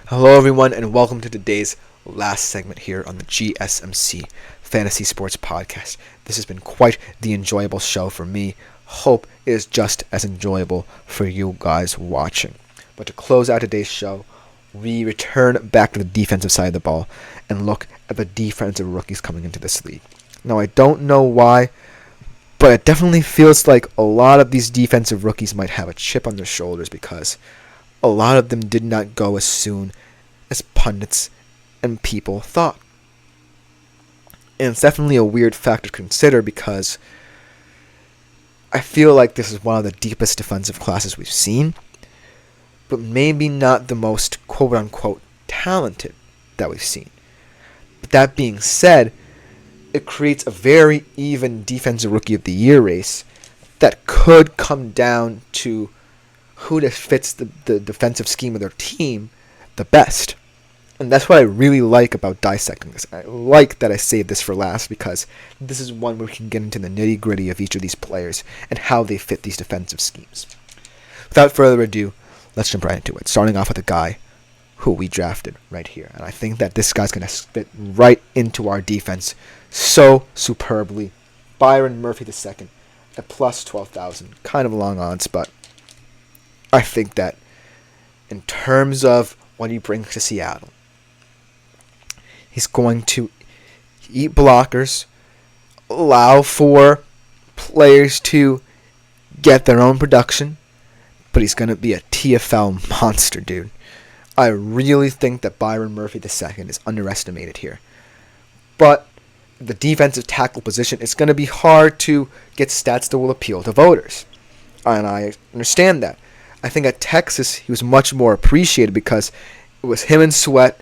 Hello, everyone, and welcome to today's last segment here on the GSMC Fantasy Sports Podcast. This has been quite the enjoyable show for me. Hope it is just as enjoyable for you guys watching. But to close out today's show, we return back to the defensive side of the ball and look at the defensive rookies coming into this league. Now, I don't know why, but it definitely feels like a lot of these defensive rookies might have a chip on their shoulders because a lot of them did not go as soon as pundits and people thought. And it's definitely a weird factor to consider because I feel like this is one of the deepest defensive classes we've seen, but maybe not the most quote-unquote talented that we've seen. But that being said, it creates a very even Defensive Rookie of the Year race that could come down to who just fits the defensive scheme of their team the best. And that's what I really like about dissecting this. I like that I saved this for last because this is one where we can get into the nitty-gritty of each of these players and how they fit these defensive schemes. Without further ado, let's jump right into it. Starting off with a guy who we drafted right here. And I think that this guy's going to fit right into our defense so superbly. Byron Murphy II at plus 12,000. Kind of long odds, but I think that in terms of what he brings to Seattle, he's going to eat blockers, allow for players to get their own production, but he's going to be a TFL monster, dude. I really think that Byron Murphy II is underestimated here. But the defensive tackle position, it's going to be hard to get stats that will appeal to voters. And I understand that. I think at Texas, he was much more appreciated because it was him and Sweat,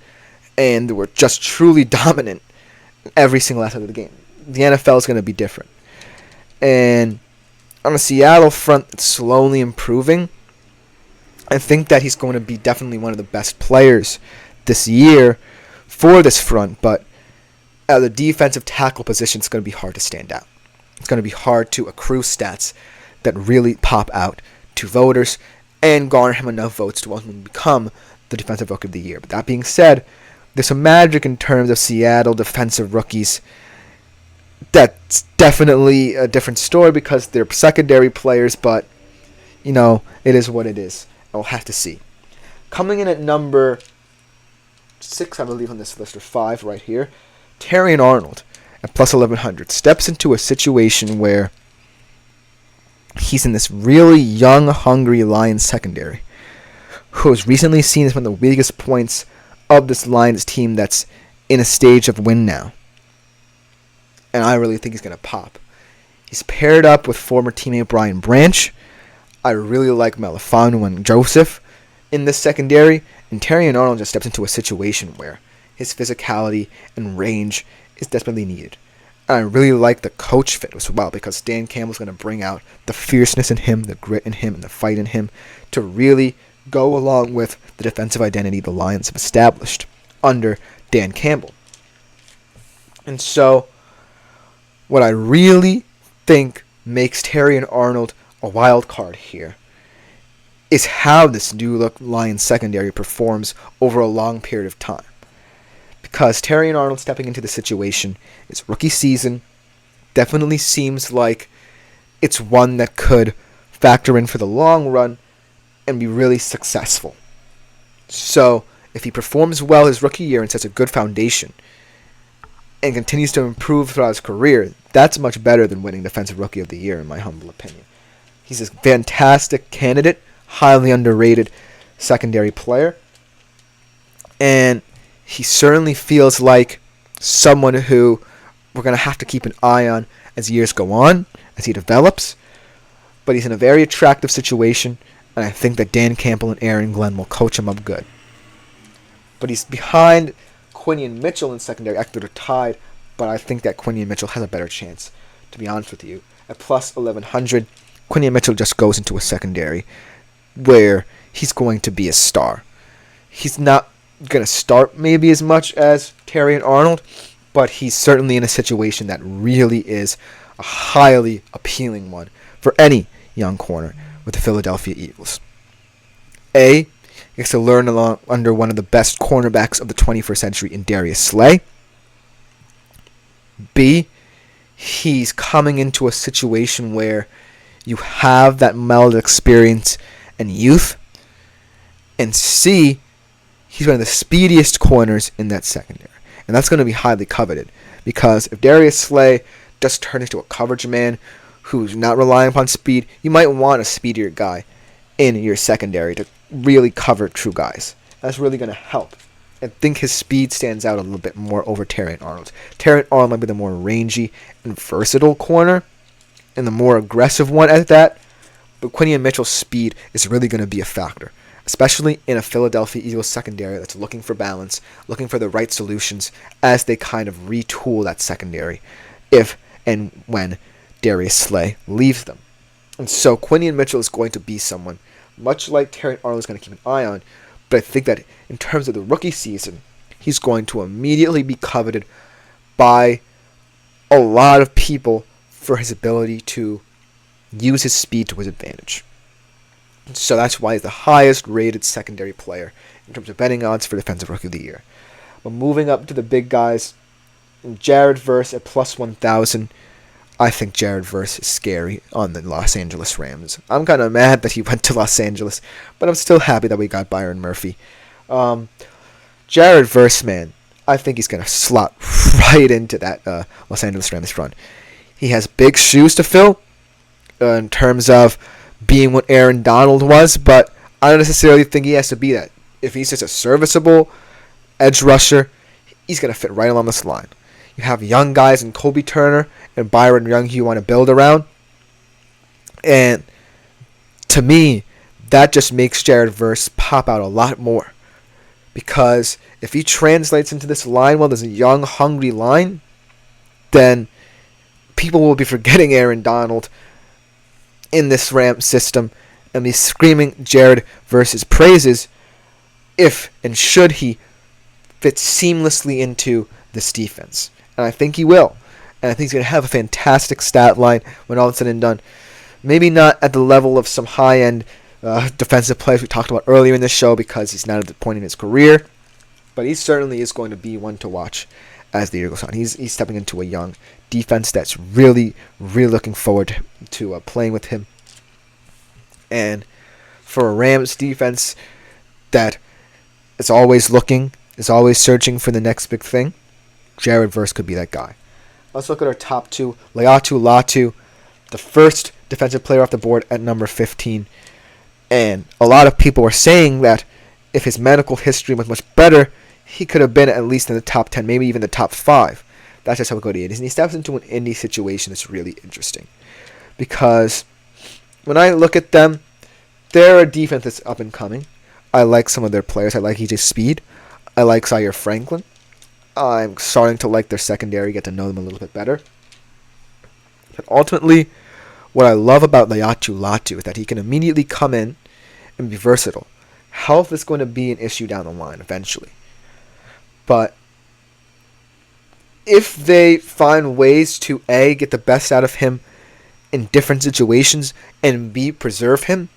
and they were just truly dominant every single aspect of the game. The NFL is going to be different. And on the Seattle front, it's slowly improving. I think that he's going to be definitely one of the best players this year for this front, but at the defensive tackle position, it's going to be hard to stand out. It's going to be hard to accrue stats that really pop out to voters and garner him enough votes to ultimately become the Defensive Rookie of the Year. But that being said, there's some magic in terms of Seattle defensive rookies. That's definitely a different story because they're secondary players, but, you know, it is what it is. We'll have to see. Coming in at number 6, I believe, on this list, or 5 right here, Terrion Arnold at plus 1,100 steps into a situation where he's in this really young, hungry Lions secondary, who was recently seen as one of the weakest points of this Lions team that's in a stage of win now. And I really think he's going to pop. He's paired up with former teammate Brian Branch. I really like Malafanu and Joseph in this secondary, and Terrion Arnold just steps into a situation where his physicality and range is desperately needed. And I really like the coach fit as well because Dan Campbell's going to bring out the fierceness in him, the grit in him, and the fight in him to really go along with the defensive identity the Lions have established under Dan Campbell. And so, what I really think makes Terrion Arnold a wild card here is how this new look Lions secondary performs over a long period of time. Because Terrion Arnold stepping into the situation, his rookie season definitely seems like it's one that could factor in for the long run and be really successful. So, if he performs well his rookie year and sets a good foundation and continues to improve throughout his career, that's much better than winning Defensive Rookie of the Year, in my humble opinion. He's a fantastic candidate, highly underrated secondary player, and he certainly feels like someone who we're going to have to keep an eye on as years go on, as he develops, but he's in a very attractive situation, and I think that Dan Campbell and Aaron Glenn will coach him up good. But he's behind Quinion Mitchell in secondary. Actually, they're tied, but I think that Quinion Mitchell has a better chance, to be honest with you. At plus 1,100, Quinion Mitchell just goes into a secondary where he's going to be a star. He's not going to start maybe as much as Terrion Arnold, but he's certainly in a situation that really is a highly appealing one for any young corner with the Philadelphia Eagles. A, He gets to learn under one of the best cornerbacks of the 21st century in Darius Slay. B, he's coming into a situation where you have that melded experience and youth. And C, he's one of the speediest corners in that secondary. And that's going to be highly coveted. Because if Darius Slay does turn into a coverage man who's not relying upon speed, you might want a speedier guy in your secondary to really cover true guys. That's really going to help. I think his speed stands out a little bit more over Terrion Arnold. Terrion Arnold might be the more rangy and versatile corner, and the more aggressive one at that. But Quinion Mitchell's speed is really going to be a factor, especially in a Philadelphia Eagles secondary that's looking for balance, looking for the right solutions as they kind of retool that secondary if and when Darius Slay leaves them. And so Quinion Mitchell is going to be someone, much like Terrion Arnold is going to keep an eye on, but I think that in terms of the rookie season, he's going to immediately be coveted by a lot of people for his ability to use his speed to his advantage. So that's why he's the highest rated secondary player in terms of betting odds for Defensive Rookie of the Year. But moving up to the big guys, Jared Verse at plus 1,000. I think Jared Verse is scary on the Los Angeles Rams. I'm kind of mad that he went to Los Angeles, but I'm still happy that we got Byron Murphy. Jared Verse, man, I think he's going to slot right into that Los Angeles Rams front. He has big shoes to fill in terms of being what Aaron Donald was, but I don't necessarily think he has to be that. If he's just a serviceable edge rusher, he's going to fit right along this line. You have young guys in Kobe Turner and Byron Young who you want to build around. And to me, that just makes Jared Verse pop out a lot more. Because if he translates into this line well, there's a young, hungry line, then people will be forgetting Aaron Donald in this Rams system and be screaming Jared Verse's praises if and should he fit seamlessly into this defense. And I think he will. And I think he's going to have a fantastic stat line when all is said and done. Maybe not at the level of some high-end defensive players we talked about earlier in this show because he's not at the point in his career. But he certainly is going to be one to watch as the year goes on. He's stepping into a young defense that's really, really looking forward to playing with him. And for a Rams defense that is always looking, is always searching for the next big thing, Jared Verse could be that guy. Let's look at our top two. Laiatu Latu, the first defensive player off the board at number 15. And a lot of people were saying that if his medical history was much better, he could have been at least in the top 10, maybe even the top 5. That's just how good he is. And he steps into an indie situation that's really interesting. Because when I look at them, they're a defense that's up and coming. I like some of their players. I like EJ Speed. I like Zaire Franklin. I'm starting to like their secondary, get to know them a little bit better. But ultimately, what I love about Laiatu Latu is that he can immediately come in and be versatile. Health is going to be an issue down the line eventually. But if they find ways to A, get the best out of him in different situations, and B, preserve him,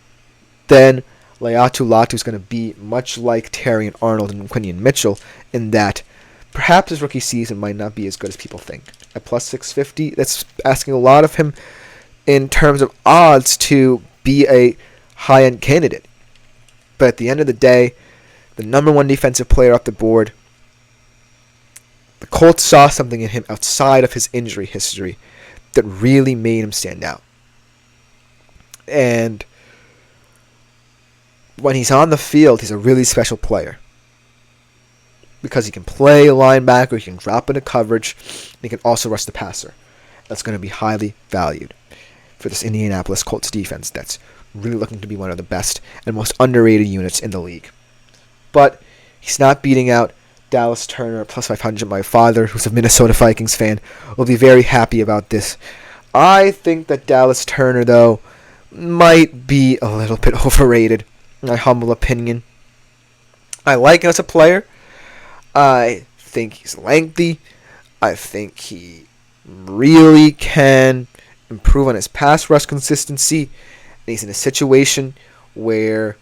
then Laiatu Latu is going to be much like Terrion Arnold and Quinion Mitchell in that perhaps his rookie season might not be as good as people think. At plus 650, that's asking a lot of him in terms of odds to be a high-end candidate. But at the end of the day, the number one defensive player off the board, the Colts saw something in him outside of his injury history that really made him stand out. And when he's on the field, he's a really special player. Because he can play a linebacker, he can drop into coverage, and he can also rush the passer. That's going to be highly valued for this Indianapolis Colts defense that's really looking to be one of the best and most underrated units in the league. But he's not beating out Dallas Turner at plus 500. My father, who's a Minnesota Vikings fan, will be very happy about this. I think that Dallas Turner, though, might be a little bit overrated, in my humble opinion. I like him as a player. I think he's lengthy. I think he really can improve on his pass rush consistency. And he's in a situation where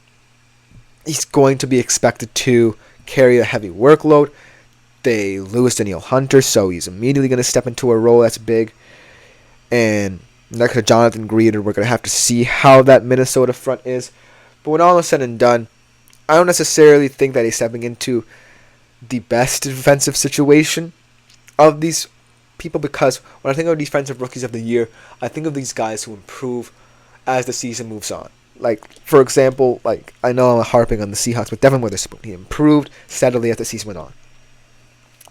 he's going to be expected to carry a heavy workload. They lose Danielle Hunter, so he's immediately going to step into a role that's big. And next to Jonathan Greeter, we're going to have to see how that Minnesota front is. But when all is said and done, I don't necessarily think that he's stepping into the best defensive situation of these people, because when I think of defensive rookies of the year, I think of these guys who improve as the season moves on. Like, for example, I know I'm harping on the Seahawks, but Devin Witherspoon, he improved steadily as the season went on.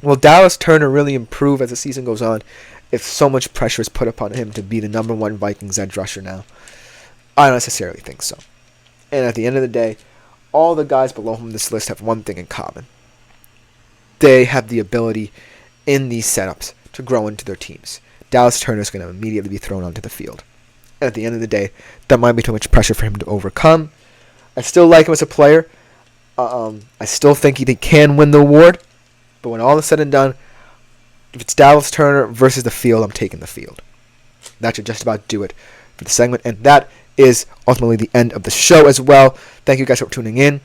Will Dallas Turner really improve as the season goes on if so much pressure is put upon him to be the number one Vikings edge rusher now? I don't necessarily think so. And at the end of the day, all the guys below him on this list have one thing in common. They have the ability in these setups to grow into their teams. Dallas Turner is going to immediately be thrown onto the field. And at the end of the day, that might be too much pressure for him to overcome. I still like him as a player. I still think he can win the award. But when all is said and done, if it's Dallas Turner versus the field, I'm taking the field. That should just about do it for the segment. And that is ultimately the end of the show as well. Thank you guys for tuning in.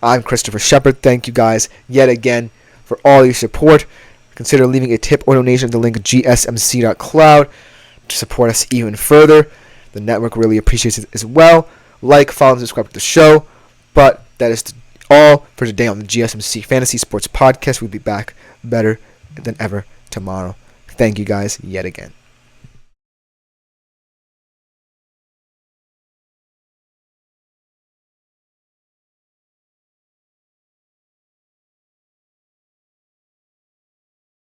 I'm Christopher Shepard. Thank you guys yet again for all your support. Consider leaving a tip or donation at the link gsmc.cloud to support us even further. The network really appreciates it as well. Like, follow, and subscribe to the show. But that is all for today on the GSMC Fantasy Sports Podcast. We'll be back better than ever tomorrow. Thank you guys yet again.